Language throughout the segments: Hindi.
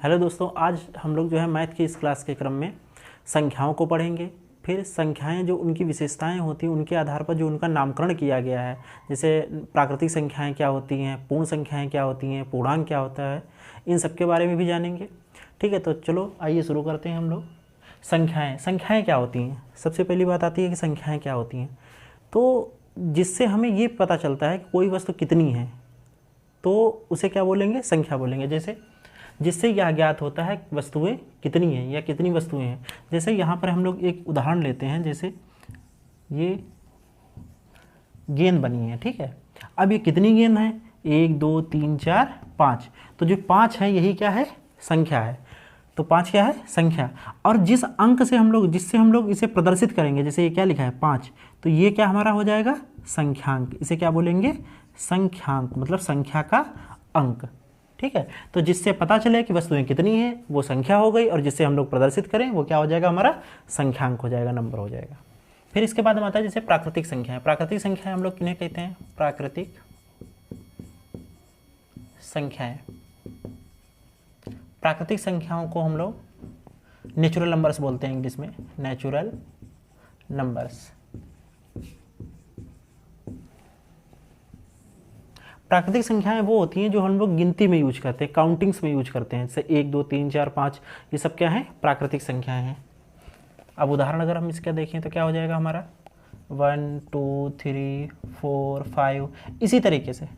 हेलो दोस्तों, आज हम लोग जो है मैथ की इस क्लास के क्रम में संख्याओं को पढ़ेंगे। फिर संख्याएं जो उनकी विशेषताएं होती हैं उनके आधार पर जो उनका नामकरण किया गया है, जैसे प्राकृतिक संख्याएं क्या होती हैं, पूर्ण संख्याएं क्या होती हैं, पूर्णांक क्या होता है, इन सब के बारे में भी जानेंगे। ठीक है, तो चलो आइए शुरू करते हैं हम लोग। संख्याएँ क्या होती हैं? सबसे पहली बात आती है कि संख्याएँ क्या होती हैं। तो जिससे हमें ये पता चलता है कि कोई वस्तु कितनी है तो उसे क्या बोलेंगे? संख्या बोलेंगे। जैसे जिससे यह ज्ञात होता है वस्तुएं कितनी हैं या कितनी वस्तुएं हैं। जैसे यहाँ पर हम लोग एक उदाहरण लेते हैं, जैसे ये गेंद बनी है। ठीक है, अब ये कितनी गेंद है? 1 2 3 4 5। तो जो 5 है यही क्या है? संख्या है। तो 5 क्या है? संख्या। और जिस अंक से जिससे हम लोग इसे प्रदर्शित करेंगे, जैसे ये क्या लिखा है 5, तो ये क्या हमारा हो जाएगा? संख्यांक। इसे क्या बोलेंगे? संख्यांक, मतलब संख्या का अंक। ठीक है, तो जिससे पता चले कि वस्तुएं कितनी हैं वो संख्या हो गई, और जिससे हम लोग प्रदर्शित करें वो क्या हो जाएगा? हमारा संख्यांक हो जाएगा, नंबर हो जाएगा। फिर इसके बाद हम आता है जैसे प्राकृतिक संख्याएं। प्राकृतिक संख्याएं हम लोग किन्हें कहते हैं? प्राकृतिक संख्याएं। प्राकृतिक संख्याओं को हम लोग नेचुरल नंबर्स बोलते हैं, इंग्लिश में नेचुरल नंबर्स। प्राकृतिक संख्याएं वो होती हैं जो हम लोग गिनती में यूज करते हैं, काउंटिंग्स में यूज करते हैं। जैसे 1 2 3 4 5, ये सब क्या है? प्राकृतिक संख्याएं हैं। अब उदाहरण अगर हम इसका देखें तो क्या हो जाएगा हमारा? 1 2 3 4 5, इसी तरीके से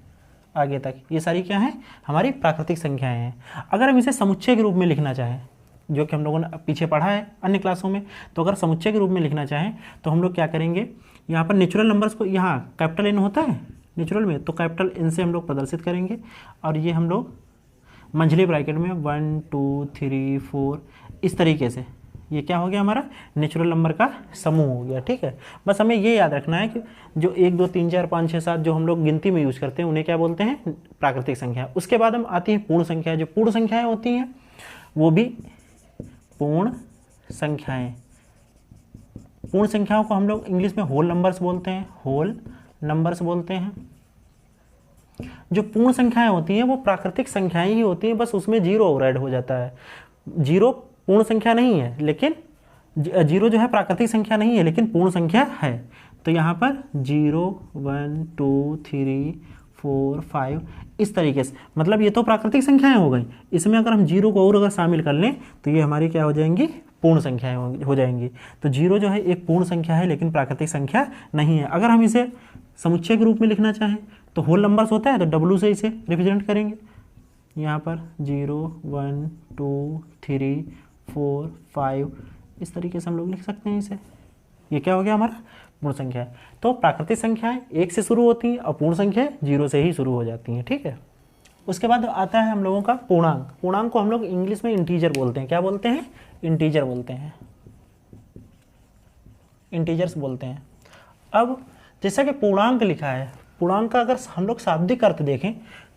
आगे तक ये सारी क्या है? हमारी प्राकृतिक संख्याएं हैं। अगर हम इसे समुच्चय के रूप में लिखना चाहें, जो कि हम लोगों ने पीछे पढ़ा है अन्य क्लासों में, तो अगर समुच्चय के रूप में लिखना चाहें तो हम लोग क्या करेंगे? यहाँ पर नेचुरल नंबर्स को, यहाँ कैपिटल N होता है नेचुरल में, तो कैपिटल N से हम लोग प्रदर्शित करेंगे, और ये हम लोग मंझले ब्रैकेट में 1 2 3 4, इस तरीके से ये क्या हो गया? हमारा नेचुरल नंबर का समूह हो गया। ठीक है, बस हमें ये याद रखना है कि जो 1 2 3 4 5 6 7 जो हम लोग गिनती में यूज करते हैं उन्हें क्या बोलते हैं? प्राकृतिक संख्या। उसके बाद हम आती है पूर्ण संख्या। जो पूर्ण संख्याएं होती हैं वो भी पूर्ण संख्याएं। पूर्ण संख्याओं को हम लोग इंग्लिश में होल नंबर्स बोलते हैं, होल नंबर्स बोलते हैं। जो पूर्ण संख्याएं होती हैं वो प्राकृतिक संख्याएं ही होती हैं, बस उसमें जीरो ओवरराइड हो जाता है। जीरो पूर्ण संख्या नहीं है, लेकिन जीरो जो है प्राकृतिक संख्या नहीं है लेकिन पूर्ण संख्या है। तो यहाँ पर 0 1 2 3 4 5, इस तरीके से, मतलब ये तो प्राकृतिक संख्याएं हो गई। इसमें अगर हम जीरो को और अगर शामिल कर लें तो ये हमारी क्या हो जाएंगी? पूर्ण संख्याएं हो जाएंगी। तो जीरो जो है एक पूर्ण संख्या है लेकिन प्राकृतिक संख्या नहीं है। अगर हम इसे समुच्चय के रूप में लिखना चाहें तो होल नंबर्स होता है, तो W से इसे रिप्रेजेंट करेंगे। यहाँ पर 0 1 2 3 4 5, इस तरीके से हम लोग लिख सकते हैं इसे। ये क्या हो गया? हमारा पूर्ण संख्या है। तो प्राकृतिक संख्याएं 1 से शुरू होती हैं और पूर्ण संख्याएं 0 से ही शुरू हो जाती हैं। ठीक है, उसके बाद आता है हम लोगों का पूर्णांक। पूर्णांक को हम लोग इंग्लिश में इंटीजर बोलते हैं। क्या बोलते हैं? इंटीजर बोलते हैं, इंटीजर्स बोलते हैं। अब जैसा कि पूर्णांक लिखा है, पूर्णांक का अगर हम लोग शाब्दिक अर्थ देखें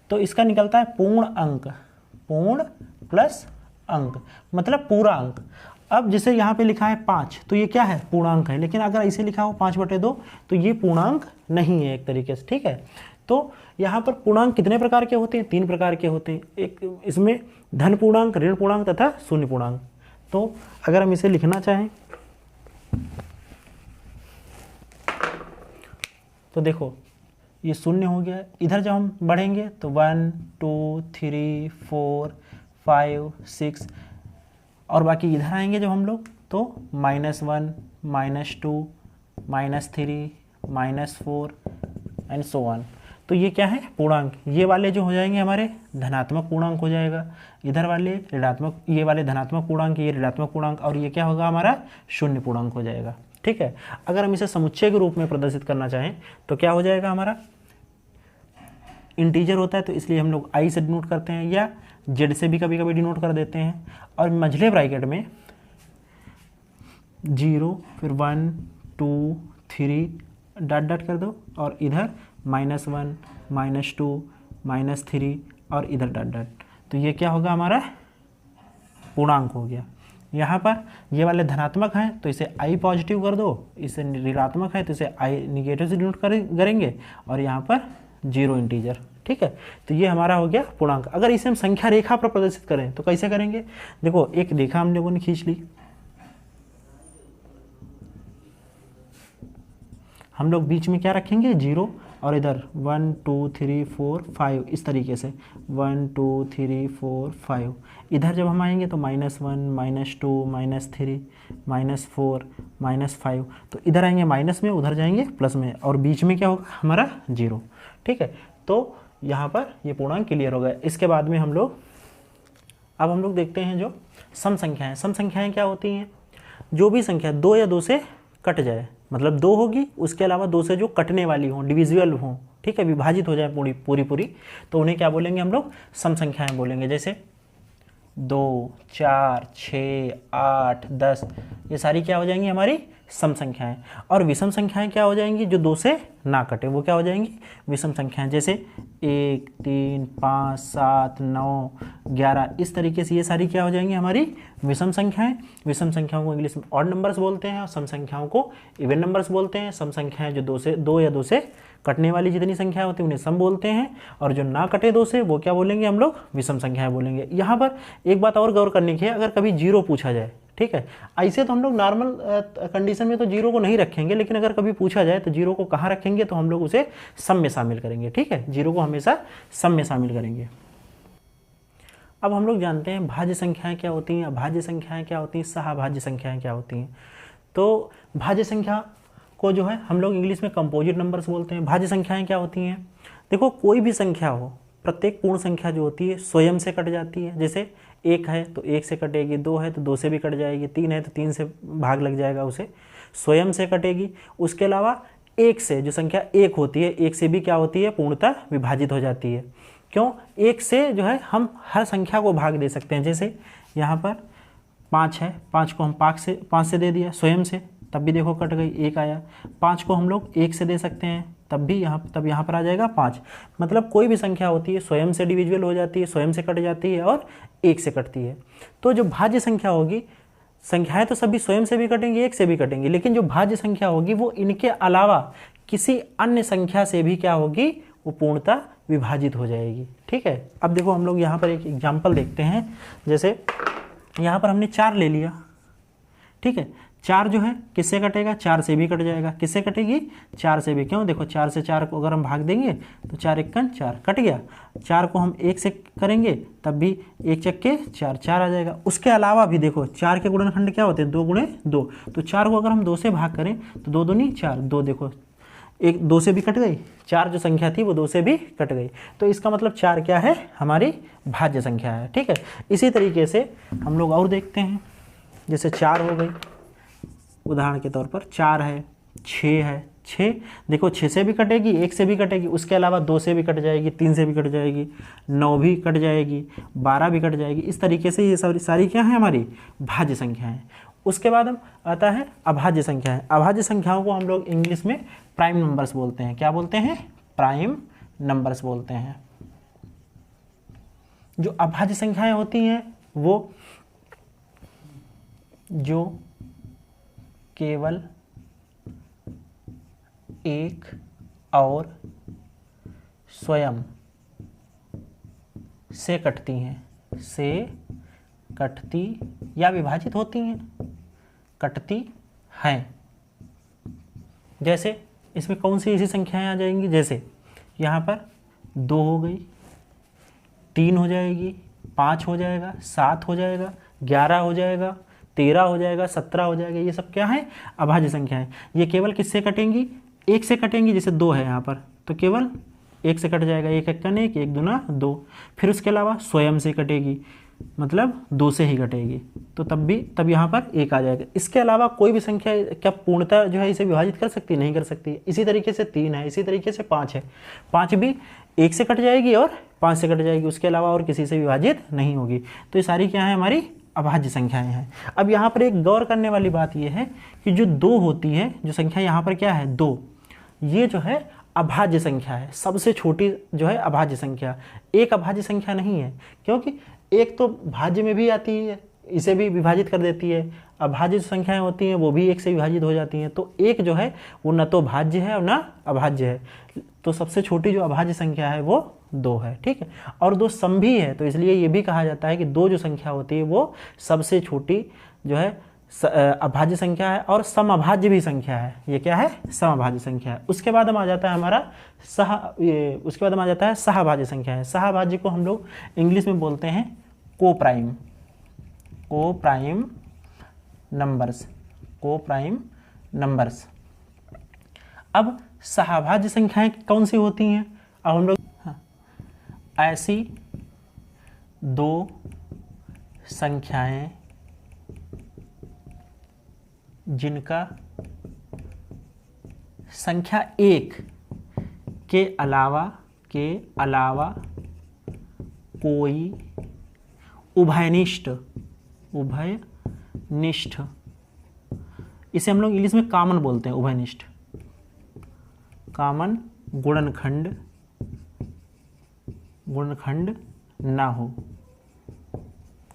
तो इसका निकलता है पूर्ण अंक। पूर्ण प्लस अंक मतलब पूरा अंक। अब जैसे यहाँ पे लिखा है 5, तो ये क्या है? पूर्णांक है। लेकिन अगर इसे लिखा हो 5/2 तो ये पूर्णांक नहीं है एक तरीके से। ठीक है, तो यहाँ पर पूर्णांक कितने प्रकार के होते हैं? 3 प्रकार के होते हैं। एक इसमें धन पूर्णांक, ऋण पूर्णांक तथा शून्य पूर्णांक। तो अगर हम इसे लिखना चाहें तो देखो ये शून्य हो गया। इधर जब हम बढ़ेंगे तो 1 2 3 4 5 6, और बाकी इधर आएंगे जब हम लोग तो -1 -2 -3 -4 एंड सो ऑन। तो ये क्या है? पूर्णांक। ये वाले जो हो जाएंगे हमारे धनात्मक पूर्णांक हो जाएगा, इधर वाले ऋणात्मक, ये वाले धनात्मक पूर्णांक, ये ऋणात्मक पूर्णांक, और ये क्या होगा? हमारा शून्य पूर्णांक हो जाएगा। ठीक है, अगर हम इसे समुच्चय के रूप में प्रदर्शित करना चाहें तो क्या हो जाएगा? हमारा इंटीजर होता है तो इसलिए हम लोग I से डिनोट करते हैं, या Z से भी कभी कभी डिनोट कर देते हैं। और मंझले ब्रैकेट में 0 फिर 1 2 3 डॉट डॉट कर दो, और इधर -1 -2 -3 और इधर डॉट डॉट। तो ये क्या होगा? हमारा पूर्णांक हो गया। यहाँ पर ये वाले धनात्मक हैं तो इसे I पॉजिटिव कर दो, इसे ऋणात्मक है तो इसे I निगेटिव से डिनोट करेंगे, और यहाँ पर 0 इंटीजर। ठीक है। तो ये हमारा हो गया पूर्णांक। अगर इसे हम संख्या रेखा पर प्रदर्शित करें तो कैसे करेंगे, देखो एक रेखा हम लोगों ने खींच ली, हम लोग बीच में क्या रखेंगे 0 और इधर 1 2 3 4 5 इस तरीके से 1 2 3 4 5। इधर जब हम आएंगे तो -1 -2 -3 -4 -5, तो इधर आएंगे माइनस में, उधर जाएंगे प्लस में, और बीच में क्या होगा हमारा 0। ठीक है, तो यहाँ पर ये पूर्णांक क्लियर हो गया। इसके बाद में हम लोग देखते हैं जो सम संख्याएं। सम संख्याएं क्या होती हैं, जो भी संख्या 2 या 2 से कट जाए, मतलब 2 होगी उसके अलावा 2 से जो कटने वाली हों, डिविजिबल हों, ठीक है, विभाजित हो जाए पूरी, तो उन्हें क्या बोलेंगे हम लोग, सम संख्याएं बोलेंगे। जैसे 2 4 6 8 10 ये सारी क्या हो जाएंगी हमारी सम संख्याएं। और विषम संख्याएं क्या हो जाएंगी, जो 2 से ना कटे वो क्या हो जाएंगी विषम संख्याएं। जैसे 1 3 5 7 9 11 इस तरीके से ये सारी क्या हो जाएंगी हमारी विषम संख्याएं। विषम संख्याओं को इंग्लिश में ऑड नंबर्स बोलते हैं और सम संख्याओं को इवन नंबर्स बोलते हैं। सम संख्याएं जो 2 या 2 से कटने वाली जितनी संख्या होती है उन्हें सम बोलते हैं, और जो ना कटे 2 से वो क्या बोलेंगे हम लोग विषम संख्याएं बोलेंगे। यहाँ पर एक बात और गौर करने की है, अगर कभी 0 पूछा जाए, ठीक है, ऐसे तो हम लोग नॉर्मल कंडीशन में तो 0 को नहीं रखेंगे, लेकिन अगर कभी पूछा जाए तो 0 को कहाँ रखेंगे, तो हम लोग उसे सम में शामिल करेंगे। ठीक है, 0 को हमेशा सम में शामिल करेंगे। अब हम लोग जानते हैं भाज्य संख्याएं क्या होती हैं, अभाज्य संख्याएं क्या होती हैं, सहभाज्य संख्याएं क्या होती हैं। तो भाज्य संख्या को जो है हम लोग इंग्लिश में कंपोजिट नंबर्स बोलते हैं। भाज्य संख्याएं क्या होती हैं, देखो कोई भी संख्या हो, प्रत्येक पूर्ण संख्या जो होती है स्वयं से कट जाती है। जैसे 1 है तो 1 से कटेगी, 2 है तो 2 से भी कट जाएगी, 3 है तो 3 से भाग लग जाएगा, उसे स्वयं से कटेगी। उसके अलावा 1 से जो संख्या 1 होती है, 1 से भी क्या होती है पूर्णतः विभाजित हो जाती है। क्यों, 1 से जो है हम हर संख्या को भाग दे सकते हैं। जैसे यहाँ पर 5 है, 5 को हम 5 से दे दिया स्वयं से, तब भी देखो कट गई, 1 आया। 5 को हम लोग 1 से दे सकते हैं, तब यहाँ पर आ जाएगा 5। मतलब कोई भी संख्या होती है स्वयं से डिविजिबल हो जाती है, स्वयं से कट जाती है और 1 से कटती है। तो जो भाज्य संख्या होगी, संख्याएं तो सभी स्वयं से भी कटेंगी, 1 से भी कटेंगी, लेकिन जो भाज्य संख्या होगी वो इनके अलावा किसी अन्य संख्या से भी क्या होगी, वो पूर्णतः विभाजित हो जाएगी। ठीक है, अब देखो हम लोग यहाँ पर एक एग्जाम्पल देखते हैं। जैसे यहाँ पर हमने 4 ले लिया, ठीक है, 4 जो है किससे कटेगा, 4 से भी कट जाएगा। किससे कटेगी, 4 से भी। क्यों, देखो 4 से 4 को अगर हम भाग देंगे तो 4 1 4 कट गया। 4 को हम 1 से करेंगे तब भी 1 चक्के 4 4 आ जाएगा। उसके अलावा भी देखो 4 के गुणनखंड क्या होते हैं, 2 गुणे 2। तो 4 को अगर हम 2 से भाग करें तो 2 दूनी 4, 2 देखो 1 2 से भी कट गई, 4 जो संख्या थी वो 2 से भी कट गई। तो इसका मतलब 4 क्या है, हमारी भाज्य संख्या है। ठीक है, इसी तरीके से हम लोग और देखते हैं। जैसे 4 हो गई, उदाहरण के तौर पर 4 है, 6 है, 6 देखो 6 से भी कटेगी, 1 से भी कटेगी, उसके अलावा 2 से भी कट जाएगी, 3 से भी कट जाएगी, 9 भी कट जाएगी, 12 भी कट जाएगी। इस तरीके से ये सारी क्या है हमारी भाज्य संख्या है। उसके बाद हम आता है अभाज्य संख्या है। अभाज्य संख्याओं को हम लोग इंग्लिश में प्राइम नंबर्स बोलते हैं। क्या बोलते हैं, प्राइम नंबर्स बोलते हैं। जो अभाज्य संख्याएं होती हैं वो जो केवल एक और स्वयं से कटती हैं, से कटती या विभाजित होती हैं, कटती हैं। जैसे इसमें कौन सी ऐसी संख्याएं आ जाएंगी, जैसे यहाँ पर 2 हो गई, 3 हो जाएगी, 5 हो जाएगा, 7 हो जाएगा, 11 हो जाएगा, 13 हो जाएगा, 17 हो जाएगा। ये सब क्या है, अभाज्य संख्या है। ये केवल किससे कटेंगी, 1 से कटेंगी। जैसे 2 है यहाँ पर तो केवल 1 से कट जाएगा, 1 1 1 1 2 2। फिर उसके अलावा स्वयं से कटेगी, मतलब 2 से ही कटेगी, तो तब यहाँ पर 1 आ जाएगा। इसके अलावा कोई भी संख्या क्या पूर्णतः जो है इसे विभाजित कर सकती है, नहीं कर सकती। इसी तरीके से 3 है, इसी तरीके से 5 है, 5 भी 1 से कट जाएगी और 5 से कट जाएगी, उसके अलावा और किसी से विभाजित नहीं होगी। तो ये सारी क्या है, हमारी अभाज्य संख्याएं हैं। अब यहाँ पर एक गौर करने वाली बात यह है कि जो 2 होती है, जो संख्या यहाँ पर क्या है 2, ये जो है अभाज्य संख्या है। सबसे छोटी जो है अभाज्य संख्या, एक अभाज्य संख्या नहीं है, क्योंकि एक तो भाज्य में भी आती है, इसे भी विभाजित कर देती है। अभाज्य संख्याएं होती हैं वो भी 1 से विभाजित हो जाती हैं। तो 1 जो है वो न तो भाज्य है और न अभाज्य है। तो सबसे छोटी जो अभाज्य संख्या है वो 2 है, ठीक है। और 2 सम भी है, तो इसलिए ये भी कहा जाता है कि 2 जो संख्या होती है वो सबसे छोटी जो है अभाज्य संख्या है और समअभाज्य भी संख्या है। ये क्या है? समअभाज्य संख्या है। उसके बाद हम आ जाता है हमारा उसके बाद हम आ जाता है सहअभाज्य संख्या है। सहअभाज्य को हम लोग इंग्लिश में बोलते हैं कोप्राइम नंबर्स। अब सहअभाज्य संख्याएं कौन सी होती हैं? अब हम लोग ऐसी 2 संख्याएं जिनका संख्या 1 के अलावा कोई उभयनिष्ठ, इसे हम लोग इंग्लिश में कॉमन बोलते हैं, उभयनिष्ठ कॉमन गुणनखंड ना हो,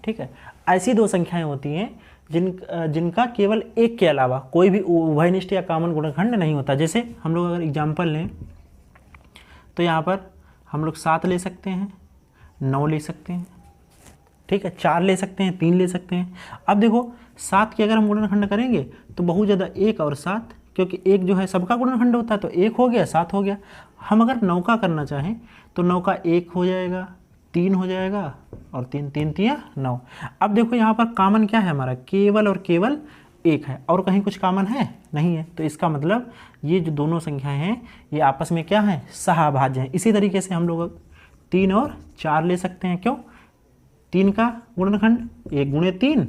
ठीक है। ऐसी 2 संख्याएं होती हैं जिनका केवल 1 के अलावा कोई भी उभयनिष्ठ या कॉमन गुणनखंड नहीं होता। जैसे हम लोग अगर एग्जाम्पल लें तो यहाँ पर हम लोग 7 ले सकते हैं, 9 ले सकते हैं, ठीक है, 4 ले सकते हैं, 3 ले सकते हैं। अब देखो 7 की अगर हम गुणनखंड करेंगे तो बहुत ज़्यादा 1 और 7, क्योंकि 1 जो है सबका गुणनखंड होता है तो 1 हो गया, 7 हो गया। हम अगर 9 का करना चाहें तो 9 का 1 हो जाएगा, 3 हो जाएगा और 3 3 3 9। अब देखो यहाँ पर कॉमन क्या है हमारा? केवल और केवल 1 है, और कहीं कुछ कॉमन है? नहीं है। तो इसका मतलब ये जो दोनों संख्याएं हैं ये आपस में क्या है? सहअभाज्य हैं। इसी तरीके से हम लोग 3 और 4 ले सकते हैं। क्यों? 3 का गुणनखंड 1 गुणे 3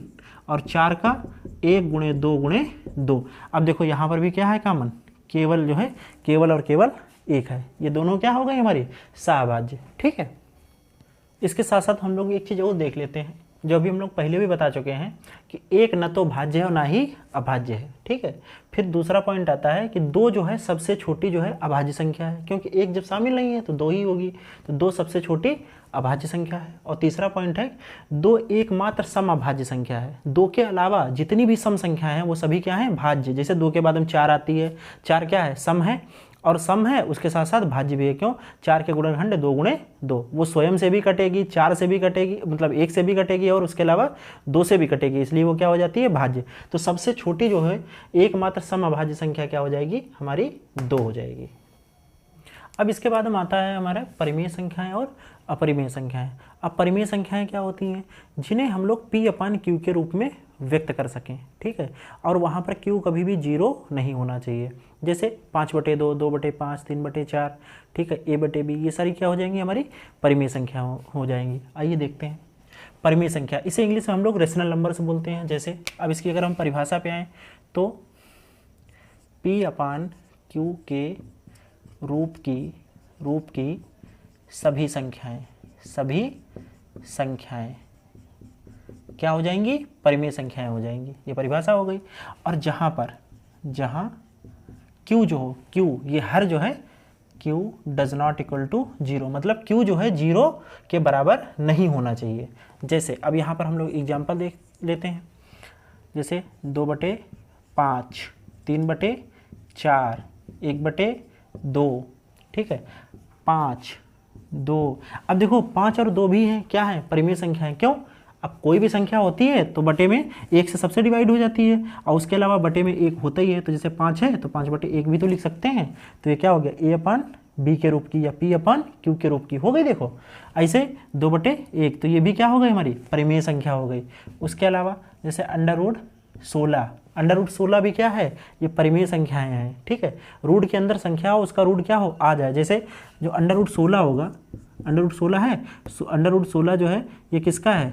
और 4 का 1 गुणे 2 गुणे 2। अब देखो यहाँ पर भी क्या है कॉमन? केवल जो है केवल और केवल 1 है। ये दोनों क्या हो गए हमारी? सहअभाज्य, ठीक है। इसके साथ साथ हम लोग एक चीज़ और देख लेते हैं जो अभी हम लोग पहले भी बता चुके हैं कि 1 न तो भाज्य है और ना ही अभाज्य है, ठीक है। फिर दूसरा पॉइंट आता है कि 2 जो है सबसे छोटी जो है अभाज्य संख्या है, क्योंकि 1 जब शामिल नहीं है तो 2 ही होगी, तो 2 सबसे छोटी अभाज्य संख्या है। और तीसरा पॉइंट है 2 एकमात्र समअभाज्य संख्या है। 2 के अलावा जितनी भी सम संख्याएं हैं वो सभी क्या है? भाज्य। जैसे 2 के बाद हम 4 आती है, 4 क्या है? सम है, और सम है उसके साथ साथ भाज्य भी है। क्यों? 4 के गुणनखंड 2 गुणे 2, वो स्वयं से भी कटेगी, 4 से भी कटेगी, मतलब 1 से भी कटेगी और उसके अलावा 2 से भी कटेगी, इसलिए वो क्या हो जाती है? भाज्य। तो सबसे छोटी जो है एकमात्र समअभाज्य संख्या क्या हो जाएगी? हमारी 2 हो जाएगी। अब इसके बाद हम आता है हमारे परिमेय संख्याएं और अपरिमेय संख्याएं। अब परिमेय संख्याएं क्या होती हैं? जिन्हें हम लोग P/Q के रूप में व्यक्त कर सकें, ठीक है। और वहाँ पर Q कभी भी 0 नहीं होना चाहिए। जैसे 5/2, 2/5, 3/4, ठीक है, A/B, ये सारी क्या हो जाएंगी? हमारी परिमेय संख्या हो जाएंगी। आइए देखते हैं परिमेय संख्या। इसे इंग्लिश में हम लोग रेशनल नंबर्स बोलते हैं। जैसे अब इसकी अगर हम परिभाषा पे आएँ तो P/Q के रूप की सभी संख्याएं क्या हो जाएंगी? परिमेय संख्याएं हो जाएंगी। ये परिभाषा हो गई। और जहां Q जो हो, Q ये हर जो है Q does not equal to 0, मतलब Q जो है 0 के बराबर नहीं होना चाहिए। जैसे अब यहाँ पर हम लोग एग्जाम्पल देख लेते हैं। जैसे 2/5, 3/4, 1/2, ठीक है, 5, 2। अब देखो 5 और 2 भी हैं, क्या है? परिमेय संख्या है। क्यों? अब कोई भी संख्या होती है तो बटे में 1 से सबसे डिवाइड हो जाती है, और उसके अलावा बटे में 1 होता ही है। तो जैसे 5 है तो 5/1 भी तो लिख सकते हैं। तो ये क्या हो गया? A/B के रूप की या P/Q के रूप की हो गई। देखो ऐसे 2/1, तो ये भी क्या हो गई? हमारी परिमेय संख्या हो गई। उसके अलावा जैसे √16 भी क्या है? ये परिमेय संख्याएं हैं, ठीक है। रूट के अंदर संख्या हो, उसका रूट क्या हो? आ जाए। जैसे जो √16 होगा, √16 है, √16 जो है ये किसका है?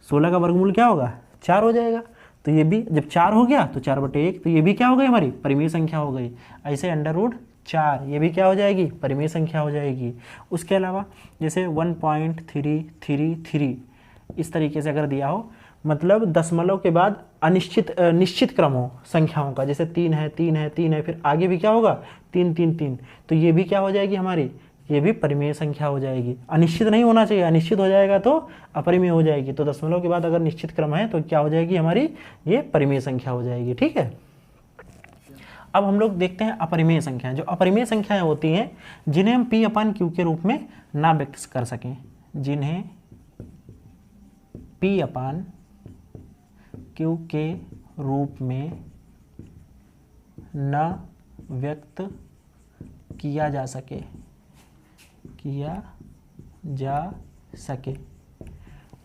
16 का वर्गमूल क्या होगा? 4 हो जाएगा। तो ये भी जब 4 हो गया तो 4/1, तो ये भी क्या हो गई? हमारी परिमेय संख्या हो गई। ऐसे √4 ये भी क्या हो जाएगी? परिमेय संख्या हो जाएगी। उसके अलावा जैसे 1.333 इस तरीके से अगर दिया हो, मतलब दशमलव के बाद निश्चित क्रम हो संख्याओं का, जैसे 3 है, 3 है, 3 है, फिर आगे भी क्या होगा? 3 3 3, तो ये भी क्या हो जाएगी हमारी? ये भी परिमेय संख्या हो जाएगी। अनिश्चित नहीं होना चाहिए, अनिश्चित हो जाएगा तो अपरिमेय हो जाएगी। तो दशमलव के बाद अगर निश्चित क्रम है तो क्या हो जाएगी हमारी, ये परिमेय संख्या हो जाएगी। ठीक है, अब हम लोग देखते हैं अपरिमेय संख्याएं। जो अपरिमेय संख्याएं होती हैं जिन्हें हम P/Q के रूप में ना व्यक्त कर सकें, जिन्हें P/Q के रूप में न व्यक्त किया जा सके।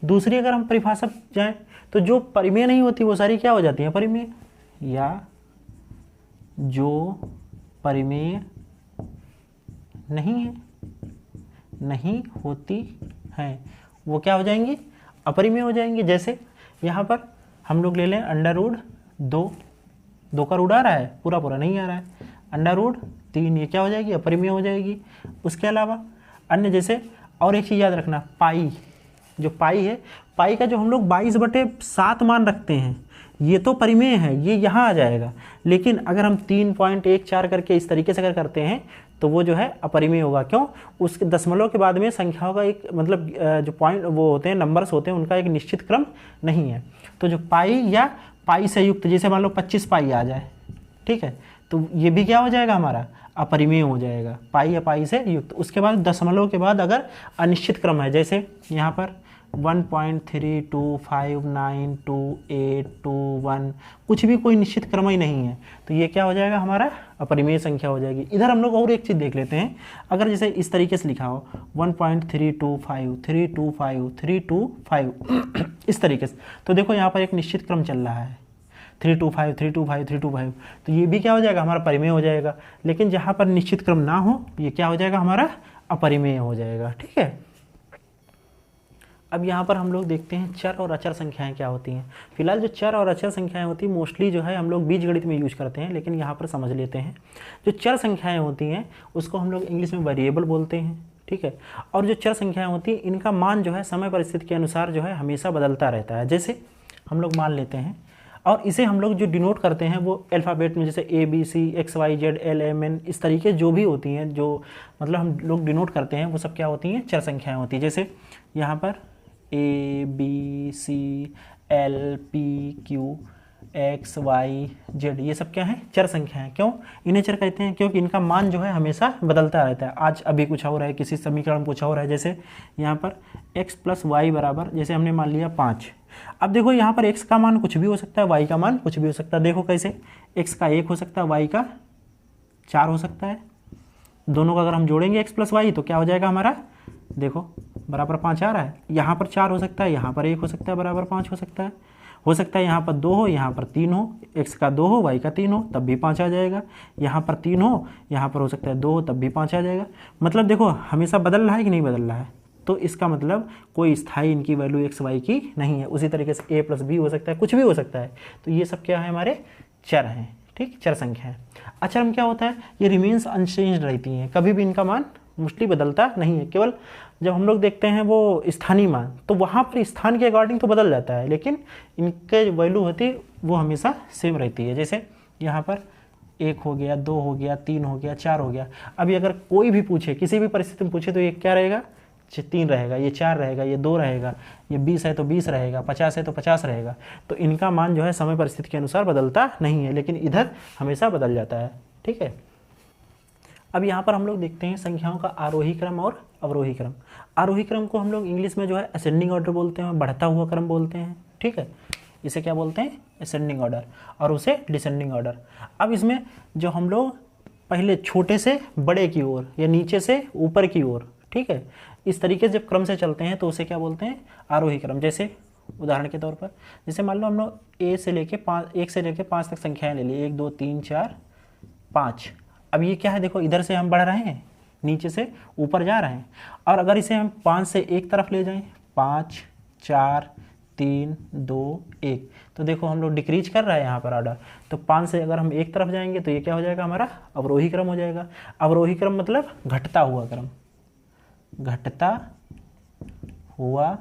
दूसरी अगर हम परिभाषा जाएं तो जो परिमेय नहीं होती वो सारी क्या हो जाती हैं, परिमेय, या जो परिमेय नहीं होती हैं वो क्या हो जाएंगी, अपरिमेय हो जाएंगी। जैसे यहाँ पर हम लोग ले लें √2, 2 का रूट आ रहा है, पूरा पूरा नहीं आ रहा है, √3, ये क्या हो जाएगी, अपरिमेय हो जाएगी। उसके अलावा अन्य जैसे, और एक चीज़ याद रखना, पाई, जो पाई है, पाई का जो हम लोग 22/7 मान रखते हैं ये तो परिमेय है, ये यहाँ आ जाएगा। लेकिन अगर हम 3.14 करके इस तरीके से अगर करते हैं तो वो जो है अपरिमेय होगा। क्यों, उसके दशमलव के बाद में संख्याओं का एक मतलब जो पॉइंट वो होते हैं, नंबर्स होते हैं, उनका एक निश्चित क्रम नहीं है। तो जो पाई या पाई से युक्त, जैसे मान लो 25 पाई आ जाए, ठीक है, तो ये भी क्या हो जाएगा हमारा, अपरिमेय हो जाएगा, पाई या पाई से युक्त। उसके बाद दशमलव के बाद अगर अनिश्चित क्रम है, जैसे यहाँ पर 1.32592821, कुछ भी कोई निश्चित क्रम ही नहीं है, तो ये क्या हो जाएगा हमारा, अपरिमेय संख्या हो जाएगी। इधर हम लोग और एक चीज़ देख लेते हैं, अगर जैसे इस तरीके से लिखा हो 1.325 इस तरीके से, तो देखो यहाँ पर एक निश्चित क्रम चल रहा है 325, तो ये भी क्या हो जाएगा हमारा, परिमेय हो जाएगा। लेकिन जहाँ पर निश्चित क्रम ना हो ये क्या हो जाएगा हमारा, अपरिमेय हो जाएगा। ठीक है, अब यहाँ पर हम लोग देखते हैं चर और अचर संख्याएं क्या होती हैं। फिलहाल जो चर और अचर संख्याएं होती हैं मोस्टली जो है हम लोग बीजगणित में यूज करते हैं, लेकिन यहाँ पर समझ लेते हैं। जो चर संख्याएं होती हैं उसको हम लोग इंग्लिश में वेरिएबल बोलते हैं, ठीक है। और जो चर संख्याएं होती हैं इनका मान जो है समय परिस्थिति के अनुसार जो है हमेशा बदलता रहता है। जैसे हम लोग मान लेते हैं, और इसे हम लोग जो डिनोट करते हैं वो अल्फ़ाबेट में, जैसे ABC, XYZ, LMN, इस तरीके जो भी होती हैं, जो मतलब हम लोग डिनोट करते हैं वो सब क्या होती हैं, चर संख्याएं होती हैं। जैसे यहाँ पर ABCLPQXYZ, ये सब क्या है, चर संख्याएं। क्यों इन्हें चर कहते हैं, क्योंकि इनका मान जो है हमेशा बदलता रहता है। आज अभी कुछ और है, किसी समीकरण कुछ और है। जैसे यहाँ पर x + y बराबर, जैसे हमने मान लिया 5। अब देखो यहाँ पर x का मान कुछ भी हो सकता है, y का मान कुछ भी हो सकता है। देखो कैसे, x का 1 हो सकता है, y का 4 हो सकता है। दोनों का अगर हम जोड़ेंगे x + y तो क्या हो जाएगा हमारा, देखो बराबर 5 आ रहा है। यहाँ पर 4 हो सकता है, यहाँ पर 1 हो सकता है, बराबर 5 हो सकता है। यहाँ पर 2 हो, यहाँ पर 3 हो, x का 2 हो, y का 3 हो, तब भी 5 आ जाएगा। यहाँ पर 3 हो, यहाँ पर हो सकता है 2 हो, तब भी 5 आ जाएगा। मतलब देखो हमेशा बदल रहा है कि नहीं बदल रहा है, तो इसका मतलब कोई स्थायी इनकी वैल्यू x y की नहीं है। उसी तरीके से a + b हो सकता है, कुछ भी हो सकता है। तो ये सब क्या है, हमारे चर हैं, ठीक, चर संख्या है। अचर में क्या होता है, ये रिमेन्स अनचेंज्ड रहती हैं, कभी भी इनका मान मोस्टली बदलता नहीं है। केवल जब हम लोग देखते हैं वो स्थानीय मान, तो वहाँ पर स्थान के अकॉर्डिंग तो बदल जाता है, लेकिन इनके जो वैल्यू होती है वो हमेशा सेम रहती है। जैसे यहाँ पर 1 हो गया, 2 हो गया, 3 हो गया, 4 हो गया। अभी अगर कोई भी पूछे, किसी भी परिस्थिति में पूछे, तो ये क्या रहेगा, 3 रहेगा, ये 4 रहेगा, ये 2 रहेगा, ये 20 है तो 20 रहेगा, 50 है तो 50 रहेगा। तो इनका मान जो है समय परिस्थिति के अनुसार बदलता नहीं है, लेकिन इधर हमेशा बदल जाता है, ठीक है। अब यहाँ पर हम लोग देखते हैं संख्याओं का आरोही क्रम और अवरोही क्रम। आरोही क्रम को हम लोग इंग्लिश में जो है असेंडिंग ऑर्डर बोलते हैं, बढ़ता हुआ क्रम बोलते हैं, ठीक है। इसे क्या बोलते हैं, असेंडिंग ऑर्डर, और उसे डिसेंडिंग ऑर्डर। अब इसमें जो हम लोग पहले छोटे से बड़े की ओर या नीचे से ऊपर की ओर, ठीक है, इस तरीके से जब क्रम से चलते हैं तो उसे क्या बोलते हैं, आरोही क्रम। जैसे उदाहरण के तौर पर, जैसे मान लो हम लोग 1 से लेके 5 तक संख्याएं ले ली, 1 2 3 4 5। अब ये क्या है, देखो इधर से हम बढ़ रहे हैं, नीचे से ऊपर जा रहे हैं। और अगर इसे हम 5 से 1 तरफ ले जाएं, 5 4 3 2 1, तो देखो हम लोग डिक्रीज कर रहा है यहाँ पर ऑर्डर। तो 5 से अगर हम 1 तरफ जाएंगे तो ये क्या हो जाएगा, हमारा अवरोही क्रम हो जाएगा। अवरोही क्रम मतलब घटता हुआ क्रम, घटता हुआ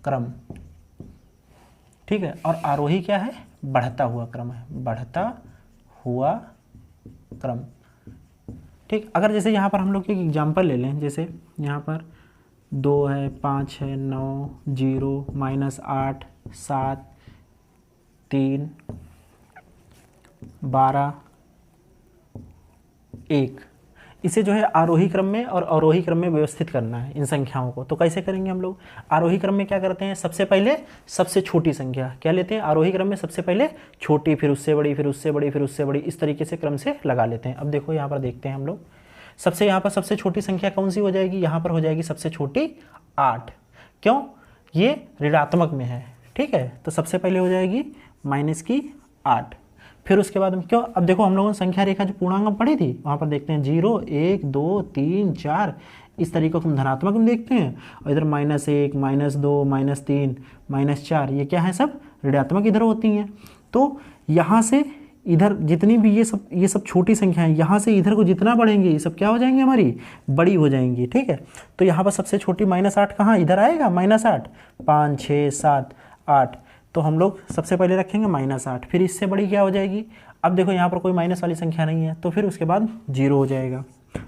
क्रम, ठीक है। और आरोही क्या है, बढ़ता हुआ क्रम है, बढ़ता हुआ क्रम, ठीक। अगर जैसे यहाँ पर हम लोग एक एग्जाम्पल ले लें, जैसे यहाँ पर 2 है, 5 है, 9, 0, -8, 7, 3, 12, 1, इसे जो है आरोही क्रम में और अवरोही क्रम में व्यवस्थित करना है इन संख्याओं को। तो कैसे करेंगे हम लोग? आरोही क्रम में क्या करते हैं, सबसे पहले सबसे छोटी संख्या क्या लेते हैं, आरोही क्रम में सबसे पहले छोटी, फिर उससे बड़ी, फिर उससे बड़ी, फिर उससे बड़ी, इस तरीके से क्रम से लगा लेते हैं। अब देखो यहाँ पर देखते हैं हम लोग, सबसे यहाँ पर सबसे छोटी संख्या कौन सी हो जाएगी, यहाँ पर हो जाएगी सबसे छोटी 8। क्यों? ये ऋणात्मक में है, ठीक है। तो सबसे पहले हो जाएगी -8। फिर उसके बाद क्यों, अब देखो हम लोगों ने संख्या रेखा जो पूर्णांक पढ़ी थी वहाँ पर देखते हैं 0, 1, 2, 3, 4, इस तरीके को हम धनात्मक में देखते हैं। और इधर -1, -2, -3, -4, ये क्या है, सब ऋणात्मक इधर होती हैं। तो यहाँ से इधर जितनी भी ये सब छोटी संख्या है, यहाँ से इधर को जितना बढ़ेंगे ये सब क्या हो जाएंगी, हमारी बड़ी हो जाएंगी, ठीक है। तो यहाँ पर सबसे छोटी -8 कहाँ इधर आएगा, -8, 5, 6, 7, 8, तो हम लोग सबसे पहले रखेंगे -8। फिर इससे बड़ी क्या हो जाएगी, अब देखो यहाँ पर कोई माइनस वाली संख्या नहीं है, तो फिर उसके बाद 0 हो जाएगा।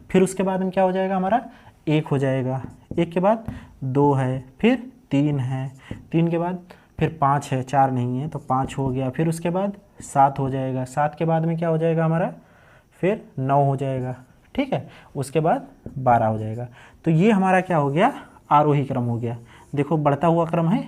फिर उसके बाद में क्या हो जाएगा, हमारा 1 हो जाएगा। 1 के बाद 2 है, फिर 3 है, 3 के बाद फिर 5 है, 4 नहीं है तो 5 हो गया। फिर उसके बाद 7 हो जाएगा। 7 के बाद में क्या हो जाएगा हमारा, फिर 9 हो जाएगा, ठीक है। उसके बाद 12 हो जाएगा। तो ये हमारा क्या हो गया, आरोही क्रम हो गया। देखो बढ़ता हुआ क्रम है।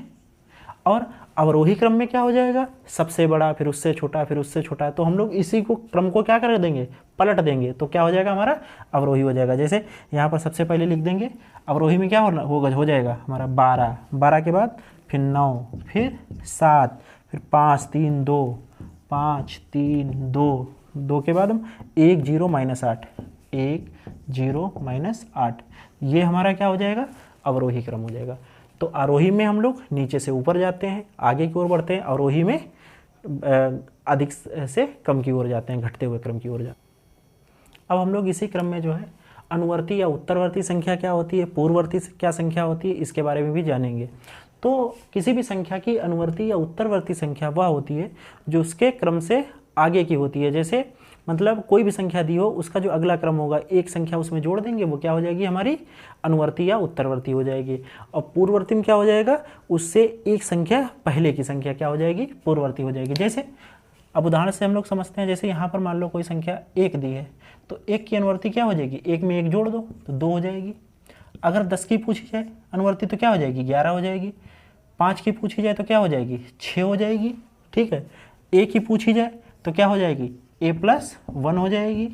और अवरोही क्रम में क्या हो जाएगा, सबसे बड़ा, फिर उससे छोटा, फिर उससे छोटा। तो हम लोग इसी को क्रम को क्या कर देंगे, पलट देंगे। तो क्या हो जाएगा, हमारा अवरोही हो जाएगा। जैसे यहाँ पर सबसे पहले लिख देंगे, अवरोही में क्या हो जाएगा हमारा 12, 12 के बाद फिर 9, फिर 7, फिर 5, 3, 2, 5, 3, 2, 2 के बाद हम 1, 0, -8, 1, 0, -8, ये हमारा क्या हो जाएगा, अवरोही क्रम हो जाएगा। तो आरोही में हम लोग नीचे से ऊपर जाते हैं, आगे की ओर बढ़ते हैं। अवरोही में अधिक से कम की ओर जाते हैं, घटते हुए क्रम की ओर जाते हैं। अब हम लोग इसी क्रम में जो है अनुवर्ती या उत्तरवर्ती संख्या क्या होती है, पूर्ववर्ती क्या संख्या होती है, इसके बारे में भी जानेंगे। तो किसी भी संख्या की अनुवर्ती या उत्तरवर्ती संख्या वह होती है जो उसके क्रम से आगे की होती है। जैसे मतलब कोई भी संख्या दी हो, उसका जो अगला क्रम होगा, एक संख्या उसमें जोड़ देंगे, वो क्या हो जाएगी, हमारी अनुवर्ती या उत्तरवर्ती हो जाएगी। और पूर्ववर्ती में क्या हो जाएगा, उससे एक संख्या पहले की संख्या क्या हो जाएगी, पूर्ववर्ती हो जाएगी। जैसे अब उदाहरण से हम लोग समझते हैं, जैसे यहाँ पर मान लो कोई संख्या 1 दी है, तो 1 की अनुवर्ती क्या हो जाएगी, 1 में 1 जोड़ दो तो 2 हो जाएगी। अगर 10 की पूछी जाए अनुवर्ती तो क्या हो जाएगी, 11 हो जाएगी। 5 की पूछी जाए तो क्या हो जाएगी, 6 हो जाएगी, ठीक है। a की पूछी जाए तो क्या हो जाएगी, a+1 हो जाएगी,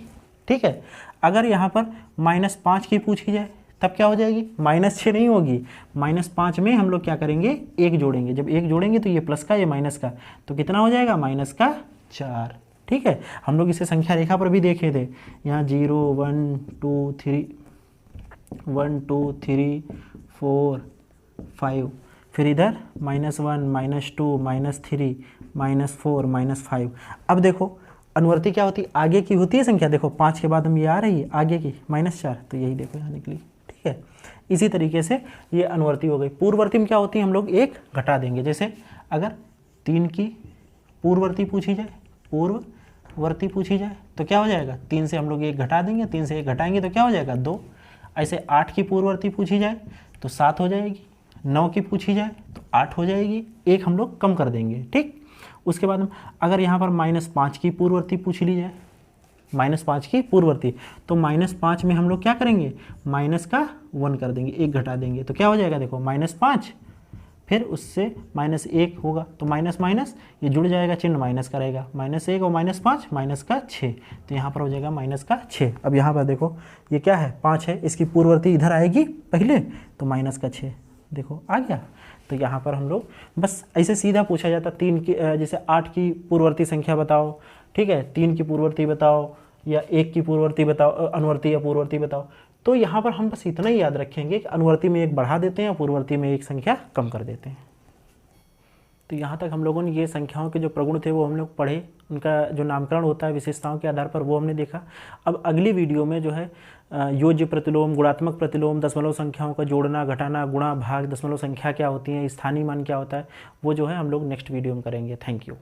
ठीक है। अगर यहाँ पर -5 की पूछी जाए तब क्या हो जाएगी, -6 नहीं होगी, -5 में हम लोग क्या करेंगे, 1 जोड़ेंगे। जब 1 जोड़ेंगे तो ये प्लस का, ये माइनस का, तो कितना हो जाएगा, -4, ठीक है। हम लोग इसे संख्या रेखा पर भी देखे थे, यहाँ 0, 1, 2, 3, 1, 2, 3, 4, 5, फिर इधर -1, -2, -3, -4, -5। अब देखो अनुवर्ती क्या होती है, आगे की होती है संख्या। देखो 5 के बाद हम ये आ रही है आगे की -4, तो यही देखो यहाँ निकली, ठीक है। इसी तरीके से ये अनुवर्ती हो गई। पूर्ववर्ती में क्या होती है, हम लोग 1 घटा देंगे। जैसे अगर 3 की पूर्ववर्ती पूछी जाए, पूर्ववर्ती पूछी जाए तो क्या हो जाएगा, 3 से हम लोग 1 घटा देंगे, 3 से 1 घटाएंगे तो क्या हो जाएगा, 2। ऐसे 8 की पूर्ववर्ती पूछी जाए तो 7 हो जाएगी। 9 की पूछी जाए तो 8 हो जाएगी, 1 हम लोग कम कर देंगे, ठीक। उसके बाद अगर यहाँ पर -5 की पूर्ववर्ती पूछ ली जाए, -5 की पूर्ववर्ती, तो -5 में हम लोग क्या करेंगे, -1 कर देंगे, 1 घटा देंगे तो क्या हो जाएगा, देखो -5, फिर उससे -1 होगा तो माइनस माइनस ये जुड़ जाएगा, चिन्ह माइनस का रहेगा, -1 और -5 -6, तो यहाँ पर हो जाएगा -6। अब यहाँ पर देखो ये क्या है, 5 है, इसकी पूर्ववर्ती इधर आएगी पहले तो -6, देखो आ गया। तो यहाँ पर हम लोग बस ऐसे सीधा पूछा जाता, 3 की जैसे 8 की पूर्ववर्ती संख्या बताओ, ठीक है, 3 की पूर्ववर्ती बताओ या 1 की पूर्ववर्ती बताओ, अनुवर्ती या पूर्ववर्ती बताओ। तो यहाँ पर हम बस इतना ही याद रखेंगे कि अनुवर्ती में 1 बढ़ा देते हैं और पूर्ववर्ती में 1 संख्या कम कर देते हैं। तो यहाँ तक हम लोगों ने ये संख्याओं के जो प्रगुण थे वो हम लोग पढ़े, उनका जो नामकरण होता है विशेषताओं के आधार पर वो हमने देखा। अब अगली वीडियो में जो है योज्य प्रतिलोम, गुणात्मक प्रतिलोम, दशमलव संख्याओं का जोड़ना, घटाना, गुणा, भाग, दशमलव संख्या क्या होती है, स्थानीय मान क्या होता है, वो जो है हम लोग नेक्स्ट वीडियो में करेंगे। Thank you.